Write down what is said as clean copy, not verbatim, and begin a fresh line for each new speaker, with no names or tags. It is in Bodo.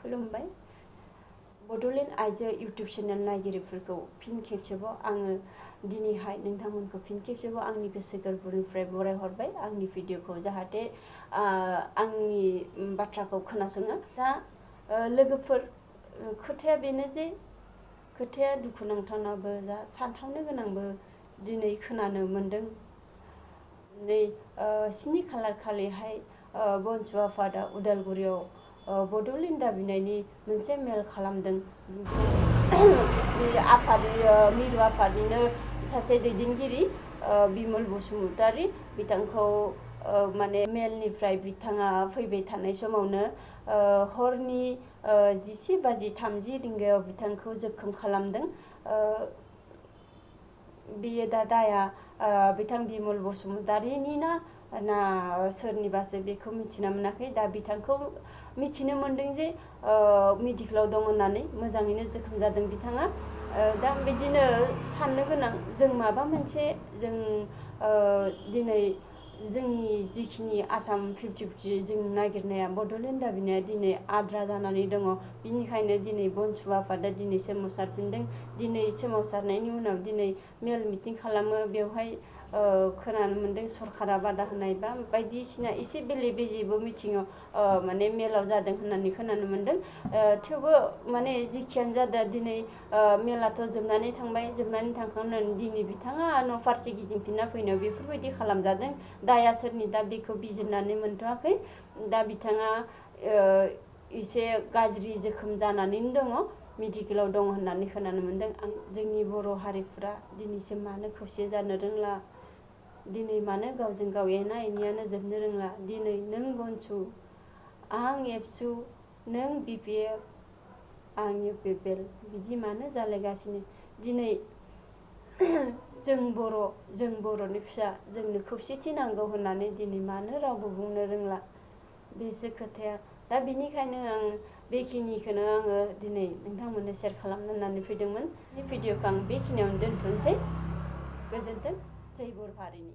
खुलुमबाय बड'लेण्ड आइजो इउट्युब चेनेल नायगिरिफोरखौ फिन खेबसेबाव आङो दिनैहाय नोंथांमोनखौ फिन खेबसेबाव आंनि गोसो गोरबोनिफ्राय बरायहरबाय आंनि भिडिअखौ जाहाथे आंनि बाथ्राखौ खोनासङो दा लोगोफोर खोथाया बेनो जे खोथाया दुखुनांथावनाबो जा सानथावनो गोनांबो दिनै खोनानो मोनदों नै 7 खालार खालिहाय बनसु आफादा उदालगुरियाव बड'लेण्ड दाबिनायनि मोनसे मेल खालामदों मिरु आफादनिनो सासे दैदेनगिरि बिमल बसुमतारी बिथांखौ माने मेलनिफ्राय बिथाङा फैबाय थानाय समावनो हरनि 10:30 रिंगायाव बिथांखौ जोखोम खालामदों बियो दा दाया बिथां बिमल बसुमतारीनि ना सोरनिबासो बेखौ मिथिना मोनाखै दा बिथांखौ मिथिनो मोनदों जे मेडिकेलाव दं होननानै मोजाङैनो जोखोम जादों बिथाङा दा बिदिनो साननो गोनां जों माबा मोनसे जों दिनै जोंनि जिखिनि आसाम 50-50 जों नागिरनाया बड'लेण्ड दाबिनाया दिनै आद्रा जानानै दङ बिनिखायनो दिनै बनसु आफादा दिनै सोमावसारफिनदों दिनै सोमावसारनायनि उनाव दिनै मेल मिटिं खालामो बेवहाय खोनानो मोनदों सरकारा बादा होनाय बा बायदिसिना एसे बेले बेजेबो मिटिङाव माने मेलाव जादों होननानै खोनानो मोनदों थेवबो माने जिखियानो जादों दिनै मेलाथ' जोबनानै थांबाय जोबनानै थांखांनानै दिनै बिथाङा न' फारसे गिदिंफिनना फैनायाव बेफोरबायदि खालामजादों दाया सोरनि दा बेखौ बिजिरनानै मोनथ'वाखै दा बिथाङा एसे गाज्रि जोखोम जानानैनो दङ मेडिकेलाव दङ होननानै खोनानो मोनदों जोंनि बर' हारिफ्रा दिनैसिम मानो खौसे जानो रोंला दिनै मानो गावजों गाव एना एनियानो जोबनो रोंला दिनै नों बनसु आं एबसु नों BPF आं UPPL बिदि मानो जालायगासिनो दिनै जों बर'नि फिसा जोंनो खौसेथि नांगौ होननानै दिनै मानो रावबो बुंनो रोंला बेसो खोथाया दा बेनिखायनो आं बेखिनिखौनो आङो दिनै नोंथांमोननो शेयार खालामनो होननानै फैदोंमोन बे भिडिअखौ आं बेखिनियावनो दोनथ'नोसै गोजोन्थों जय बर' हारिनि